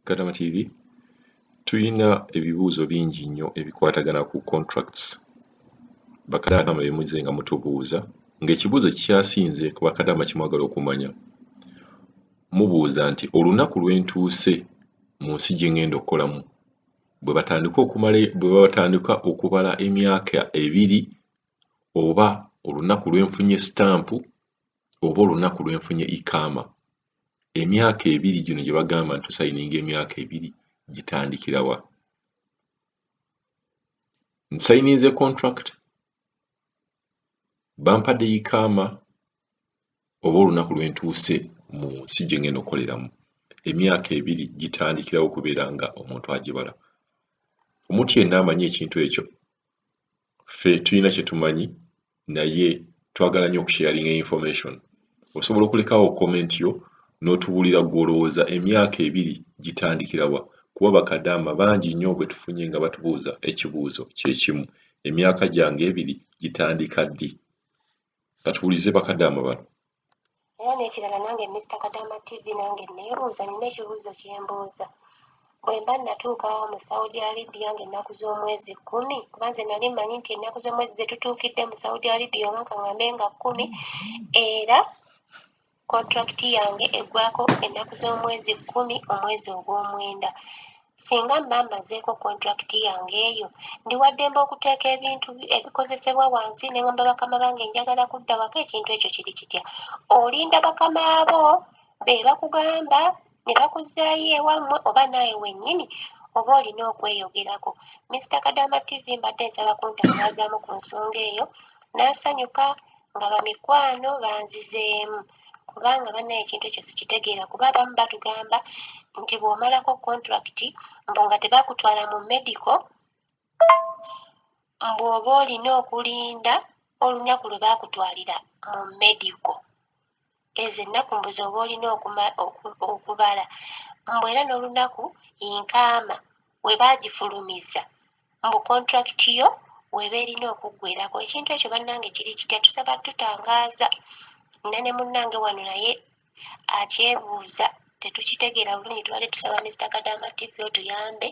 Kadama TV tuyina ebibuuzo bingi nnyo ebikwatagana ku contracts bakadama bemuze nga mutubuuza ng'ekibuuzo kyasinze ku bakadama kimwagala okumanya mubuuza nti olunaku lwentuuse mu nsi gye ngenda okukolamu bwe batandika okubala emyaka 2 oba olunaku lwenfunye stampu oba olunaku lwenfunye ikaama emyaka 2 gino gye bagamba nti tusayininga emyaka 2 gitandikira wa nsayininze contract bampadde ikaama oba olunaku lwentuuse mu nsi gye ngenda okukoleramu emyaka 2 gitandikirawo okubeera nga omuntu agibala omuntu yenna amanyi ekintu ekyo ffe tulina kye tumanyi naye twagala nnyo okusharinga information osobola okulekawo comment yo n'otubuulira gw'olowooza emyaka 2 gitandikira wa kuba bakadama bangi nnyo bwe tufunye nga batubuuza ekibuuzo kye kimu emyaka gyange 2 gitandika ddi batubuulize bakadama bano era n'ekirala nange Mr. Kadama TV nange neebuuza nina ekibuuzo kye mbuuza bwe mba natuuka mu Saudi Arabia ng'ennaku z'omwezi 10 kuba nze nali mmanyi nti ennaku z'omwezi ze tutuukidde mu Saudi Arabia oba nkambe nga 10 era contract yange eggwako ennaku z'omwezi 10 omwezi ogw'omwenda singa mba mbazeeko contract yange eyo ndi waddemba okuteeka ebintu ebikozesebwa wansi ne ngamba bakama bange njagala kudda waka ekintu ekyo kiri kitya olinda bakama abo be bakugamba ne bakuzzaayo ewammwe oba naawe wennyini oba olina okweyogerako Mr. Kadama TV mbadde nsaba kuntangazaamu ku nsonga eyo n'asanyuka nga bamikwano banzizeemu kubanga bannaye ekintu ekyo sikitegeera kuba abamu batugamba nti bw'omalako contract mbu nga tebakutwala mu medical mbw'oba olina okulinda olunaku lwe baakutwalira mu medical ezo ennaku mbu z'oba olina okubala mbu era n'olunaku inkaama we baagifulumiza mbu contract yo weba erina okuggwerako ekintu ekyo bannange kiri kitya tusaba tutangaaza ne munnange wano naye akyebuuza tetukitegeera bulungi tubadde tusaba Mr. Kadama TV otuyambe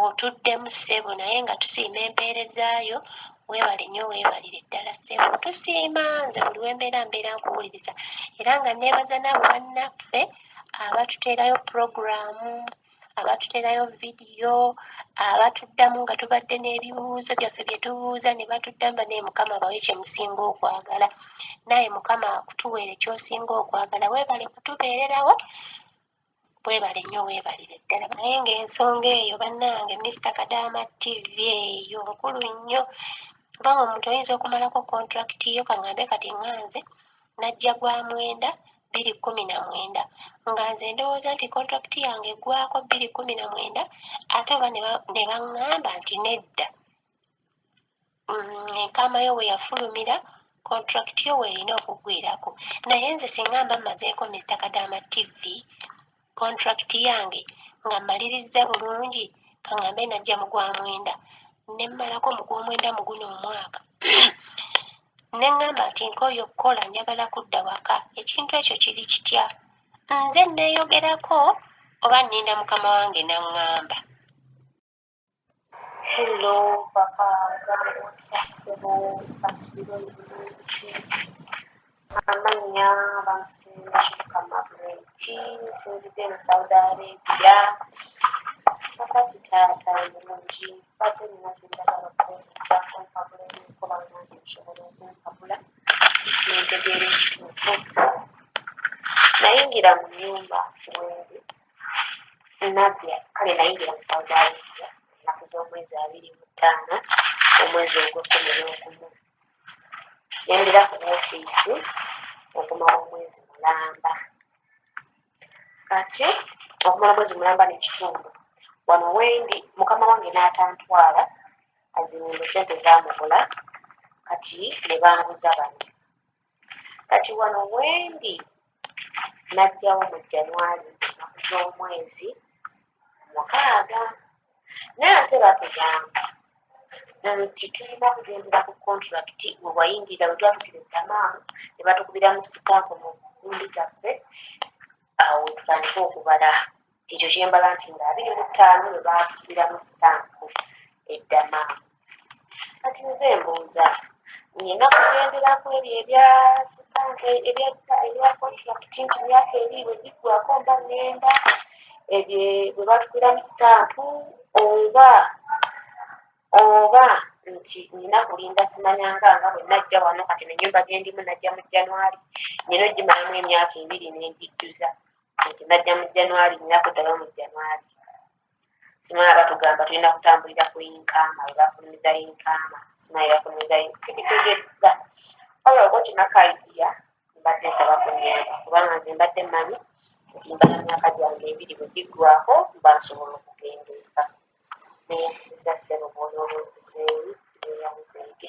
otuddemu ssebo naye nga tusiima empeerezaayo weebale nnyo weebalire ddala ssebo tusiima nze buli wembeera mbeera nkuwuliriza era nga neebaza naabo bannaffe abatuteerayo puroguramu abatuteerayo vidiyo abatuddamu nga tubadde n'ebibuuzo byaffe bye tubuuza ne batuddamu naye mukama bawe kye musinga okwagala naye mukama akutuweere ky'osinga okwagala weebale kutubeererawo weebale nnyo weebalire ddala naye ng'ensonga eyo bannange Mr. Kadama TV eyo nkulu nnyo kubanga omuntu oyinza okumalako contract yo kaŋŋambe kati ŋŋanze najja gwa mwenda 2019 nga nze ndowooza nti contract yange eggwako 2019 ate oba ne baŋŋamba nti nedda enkaama yo we yafulumira contract yo weerina okuggwirako naye nze singa mba mmazeeko Mr. Kadama TV contract yange nga mmalirizza bulungi kaŋŋambe najja mu gwa mwenda ne mmalako mu gw'omwenda mu guno omwaka ne ŋŋamba nti nkooye okukola njagala kudda waka ekintu ekyo kiri kitya nze neeyogerako oba nninda mukama wange n'aŋŋamba hello papa gamukyasebo amannya bamusinga kikamabuleti nsinzidde mu Saudi Arabia kakati taata bulungi badde nina kyendagala okuweerezako mpabula ebyokola nange nsobola okumpabula nentegeera ekituufu nayingira mu nnyumba weri nabya kale nayingira mu Saudi Arabia ennaku z'omwezi 25 omwezi ogw'11 nendera ku woofiisi okumala omwezi mulamba kati okumala omwezi mulamba n'ekitundu wano wendi mukama wange n'atantwala azinimba sente zamubula kati ne banguza bano kati wano wendi najjawo mu January ennaku z'omwezi 6 naye ate batugamba nti tulina kugendera ku contract we wayingira we twatukira ettamaamu ne batukubira mu sitampu mu gundi zaffe awo tutandika okubala ekyo kyembala nti nga 25 we baatuliramu sitampu eddama. Kati nze mbuuza nina kugenderaku ebyo ebya sitampu ebya contract nti myaka ebiri bwe giggwako mba ŋŋenda ebyo bwe baatuliramu sitampu oba nti nina kulinda simanyanga nga bwe najja wano kati n'ennyumba gye ndimu najja mu January nina ogimalamu emyaka 2 ne ngijjuza nti najja mu January nina kuddayo mu January. Simanyi batugamba tulina kutambulira ku yinkama we bafulumiza yinkama simanyi bafulumiza sibitegedda wabula oba kinakaidiya mbadde nsaba kunyamba kubanga nze mbadde mmanyi nti mbala myaka gyange 2 bwe giggwako mba nsobola okugenda eka naye nziza ssebo bw'olowoozizeeyo eyanzeege.